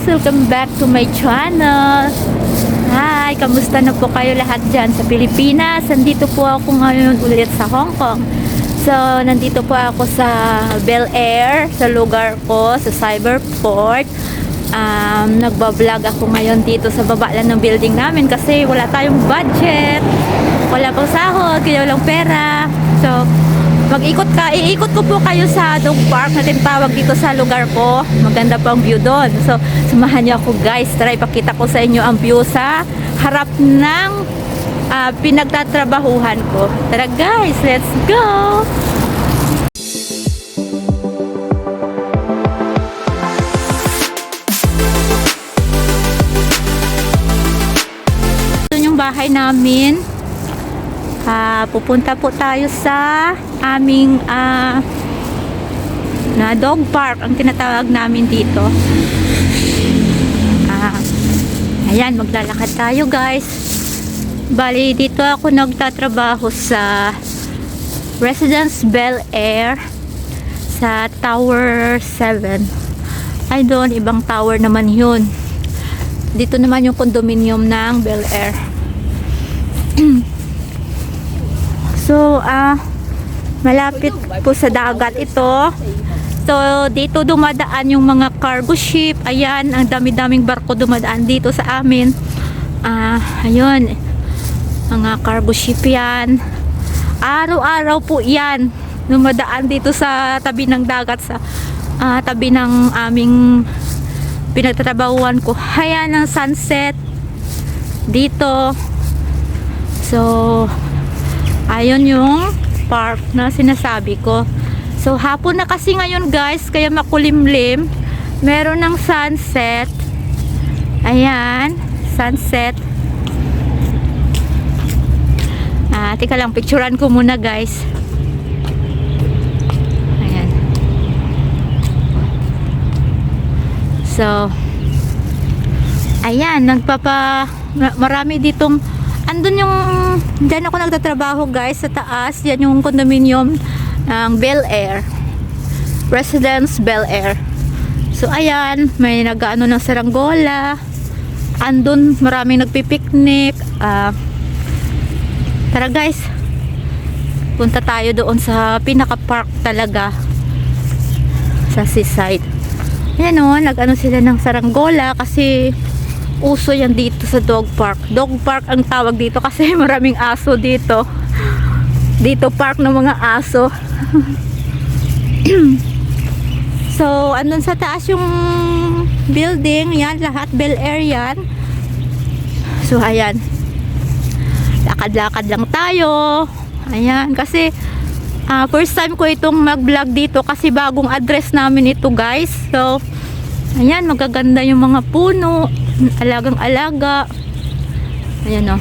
guys! Welcome back to my channel. Hi! Kamusta na po kayo lahat dyan sa Pilipinas? Nandito po ako ngayon ulit sa Hong Kong. So, nandito po ako sa Bel Air, sa lugar ko, sa Cyberport. Nagbablog ako ngayon dito sa baba lang ng building namin kasi wala tayong budget. Wala pang sahod, kaya walang pera. So, iikot ko po kayo sa dog park na tinatawag dito sa lugar ko. Maganda po ang view doon. So, samahan niyo ako guys. Tara, ipakita ko sa inyo ang view sa harap ng pinagtatrabahuhan ko. Tara guys, let's go! Ito yung bahay namin. Pupunta po tayo sa aming na dog park ang tinatawag namin dito. Ayan, maglalakad tayo guys. Bali, dito ako nagtatrabaho sa Residence Bel Air sa Tower 7. Ay doon, ibang tower naman yun. Dito naman yung condominium ng Bel Air. So, malapit po sa dagat ito. So, dito dumadaan yung mga cargo ship. Ayan, ang dami-daming barko dumadaan dito sa amin. Ayun, mga cargo ship yan. Araw-araw po yan. Dumadaan dito sa tabi ng dagat, sa tabi ng aming pinagtatrabahuan ko. Ayan, ang sunset dito. So, ayun yung park na sinasabi ko. So, hapon na kasi ngayon guys, kaya makulimlim. Meron ng sunset. Ayan, sunset. Tika lang, picturean ko muna guys. Ayan. So, ayan, marami ditong, andun yung, dyan ako nagtatrabaho guys, sa taas. Yan yung condominium ng Bel Air, Residence Bel Air. So ayan, may nag-ano ng saranggola. Andun maraming nagpipiknik. Tara guys, punta tayo doon sa pinaka park talaga, sa seaside. Ayan o, nag-ano sila ng saranggola kasi uso yan dito sa dog park. Dog park ang tawag dito kasi maraming aso dito. Dito park ng mga aso. So, andun sa taas yung building. Yan, lahat Bel Air yan. So, ayan. Lakad-lakad lang tayo. Ayan, kasi first time ko itong mag-vlog dito kasi bagong address namin ito guys. So, ayan, magaganda yung mga puno. Alagang-alaga. Ayan o.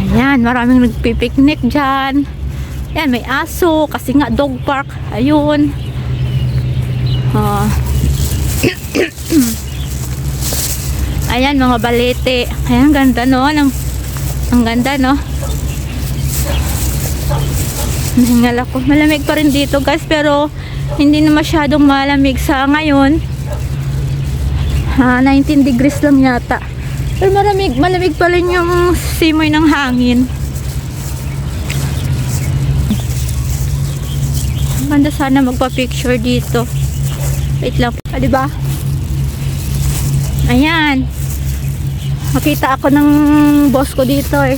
Ayan, maraming nagpipiknik dyan. Ayan, may aso kasi nga dog park. Ayun. Ayan, mga balete. Ayan, ganda no. Ang ganda no. Nahingal ako. Malamig pa rin dito guys, pero hindi na masyadong malamig sa ngayon. 19 degrees lang yata. Pero malamig pa rin yung simoy ng hangin. Ganda, sana magpa-picture dito. Wait lang. Diba? Ayan. Makita ako ng boss ko dito eh.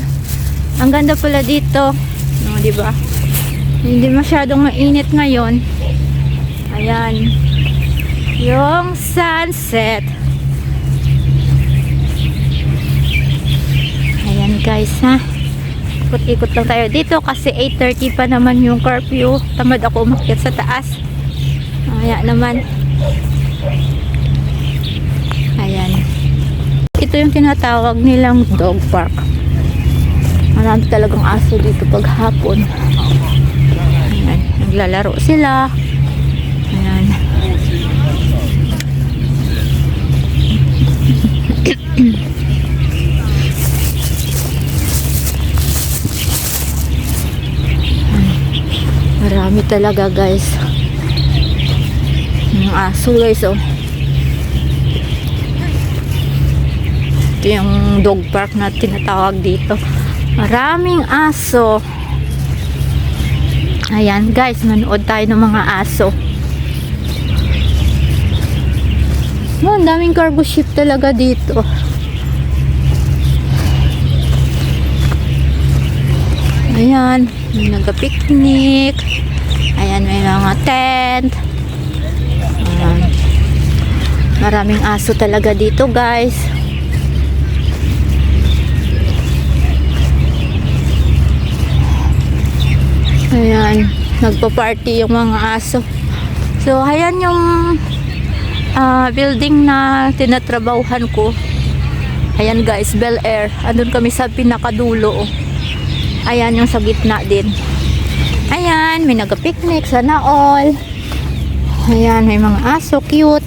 Ang ganda pala dito. No, diba? Hindi masyadong mainit ngayon. Ayan. Yung sunset. Ayan guys ha. Ikot-ikot lang tayo dito kasi 8:30 pa naman yung curfew. Tamad ako umakyat sa taas. Ayan naman. Ayan. Ito yung tinatawag nilang dog park. Marami talagang aso dito pag hapon. Ayan. Naglalaro sila. Ayan. Marami talaga guys. Daming aso guys, oh. Ito yung dog park na tinatawag dito. Maraming aso. Ayan guys, manood tayo ng mga aso. Oh, ang daming cargo ship talaga dito. Ayan, may nagka-picnic. Ayan, may mga tent. Ayan. Maraming aso talaga dito guys. Ayan, nagpa-party yung mga aso. So, ayan yung building na tinatrabahuhan ko. Ayan guys, Bel Air. Andun kami sa pinakadulo. Ayan yung sa gitna din. Ayan, may nag-picnic, sana all. Ayan, may mga aso, cute.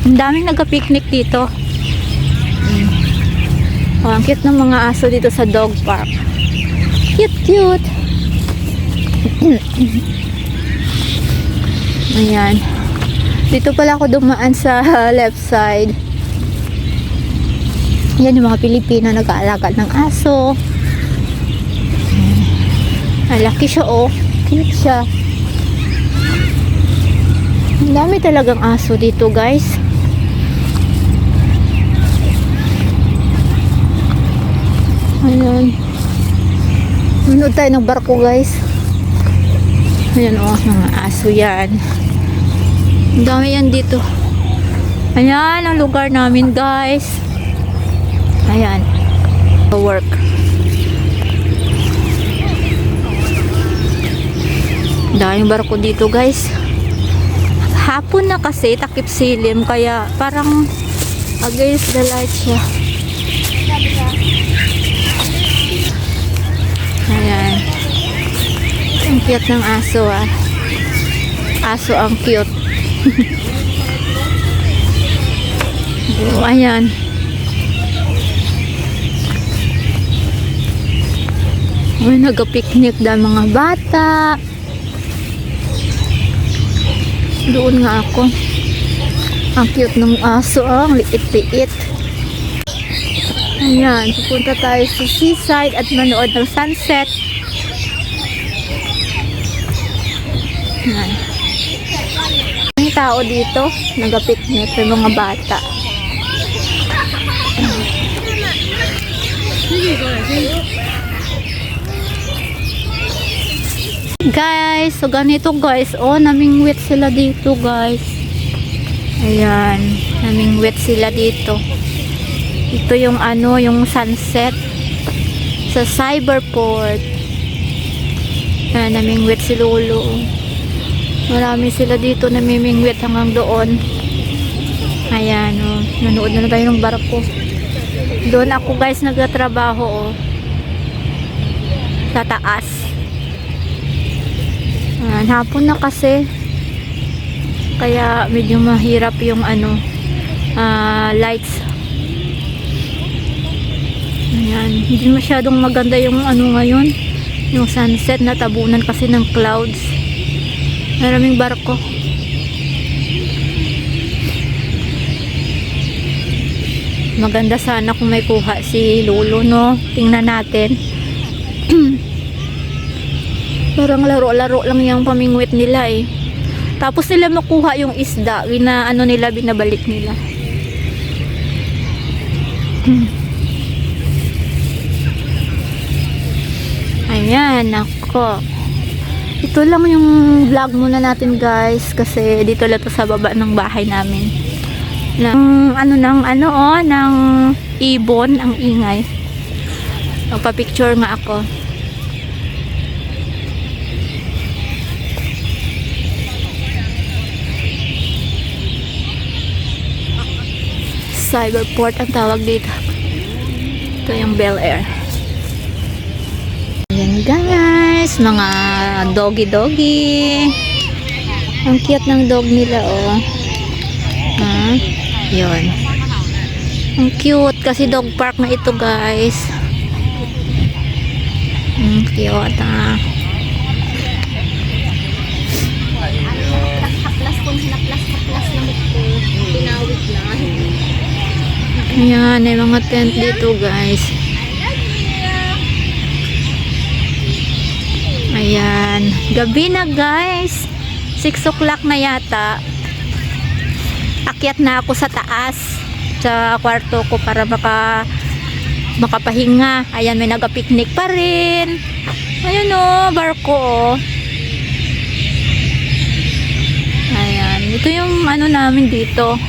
Ang daming nag-picnic dito. Oh, ang cute ng mga aso dito sa dog park. Cute, cute. Ayan. Dito pala ako dumaan sa left side. Yan yung mga Pilipino nag-aalaga ng aso. Laki siya, oh. Cute siya. Ang dami talagang aso dito guys. Ayan. Manood tayo ng barko guys. Ayan, oh, mga aso yan. Ang dami yan dito. Ayan ang lugar namin guys. Ayan, work. Daming barko dito guys. Hapon na kasi, takip silim, kaya parang against the light siya. Ayan, ang cute ng aso, ah. Aso ang cute. Oh, ayan. May nag-picnic na mga bata. Doon nga ako. Ang cute ng aso, oh. Ang liit-liit. Ayan, pupunta tayo sa seaside at manood ng sunset. Ayan. May tao dito, nag-picnic, may mga bata. Guys, so ganito guys, oh, namingwit sila dito guys. Ayan, namingwit sila dito. Ito yung ano, yung sunset sa Cyberport. Ayan, namingwit si Lolo. Marami sila dito namimingwit hanggang doon. Ayan, oh, nanood na tayo ng barko. Doon ako guys nagtatrabaho, oh, sa taas. Ayan, hapon na kasi, kaya medyo mahirap yung ano, lights. Ayan, hindi masyadong maganda yung ano ngayon, yung sunset, natabunan kasi ng clouds. Maraming barko. Maganda sana kung may kuha si Lolo, no? Tingnan natin. Parang laro-laro lang yung pamingwit nila eh. Tapos nila makuha yung isda, ano nila, binabalik nila. Ayan, ako. Ito lang yung vlog muna natin guys, kasi dito lang to sa baba ng bahay namin. Ng ibon, ang ingay. Magpa-picture nga ako. Cyberport ang tawag dito. Ito yung Bel Air. Ayan guys, mga doggy. Ang cute ng dog nila, oh. Yun. Ang cute kasi dog park na ito guys. Ang cute, Ayan, may mga tent dito guys. Ayan, gabi na guys. 6 o'clock na yata. Akyat na ako sa taas sa kwarto ko para makapahinga. Ayan, may nagapiknik pa rin. Ayun o, barko o. Ayan, ito yung ano namin dito.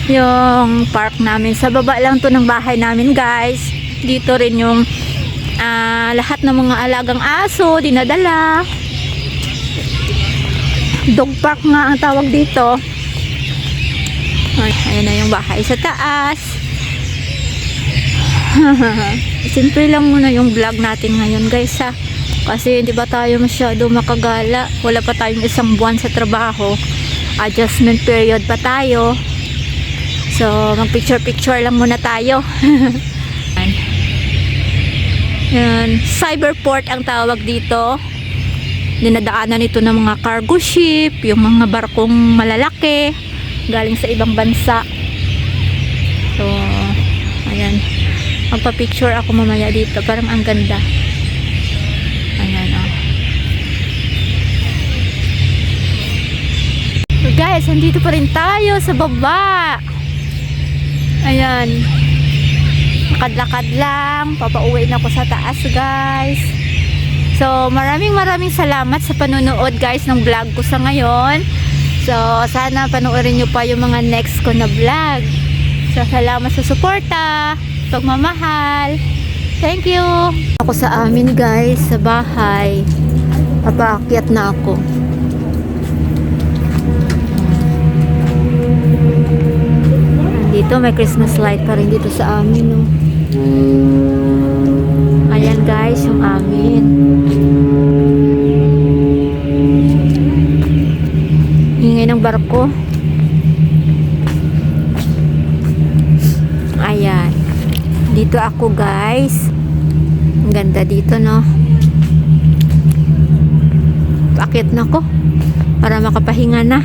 Yung park namin. Sa baba lang to ng bahay namin guys. Dito rin yung lahat ng mga alagang aso dinadala. Dog park nga ang tawag dito. Ayan na yung bahay sa taas. Simple lang muna yung vlog natin ngayon guys ha. Kasi hindi ba tayo masyado makagala. Wala pa tayong 1 buwan sa trabaho. Adjustment period pa tayo. So mag picture lang muna tayo. Yan. Cyberport ang tawag dito. Dinadaanan ito ng mga cargo ship, yung mga barkong malalaki galing sa ibang bansa. So ayan, magpa-picture ako mamaya dito, parang ang ganda. Ayan o. So guys, andito pa rin tayo sa baba. Ayan, lakad-lakad lang, papauwi na ako sa taas guys. So maraming salamat sa panonood guys ng vlog ko sa ngayon. So sana panoorin nyo pa yung mga next ko na vlog. So salamat sa suporta, pagmamahal. Thank you. Ako sa amin guys, sa bahay. Papaakyat na ako. Dito may Christmas light pa rin dito sa amin no. Ayan guys, yung amin. Ingay ng barko. Ayan. Dito ako guys. Ang ganda dito no. Paakit na ko para makapahinga na.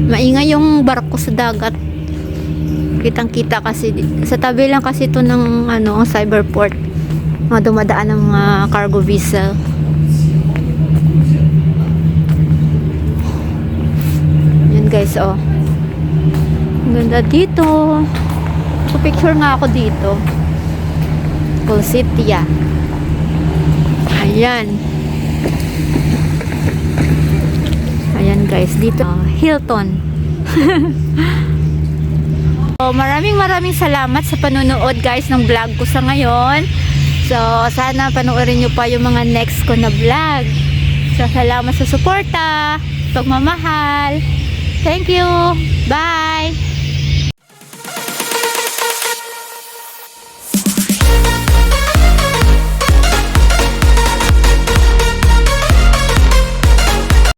Maingay yung barko sa dagat. Kitang-kita kasi sa tabi lang kasi ito ng ano, cyberport. Mga dumadaan ng mga cargo vessel. Yan guys, oh. Ang ganda dito. Picture nga ako dito. Cool City, ah. Ayan. Ayan guys, dito Hilton. So, maraming salamat sa panonood guys ng vlog ko sa ngayon. So sana panoorin nyo pa yung mga next ko na vlog. So salamat sa suporta, pagmamahal. Thank you. Bye.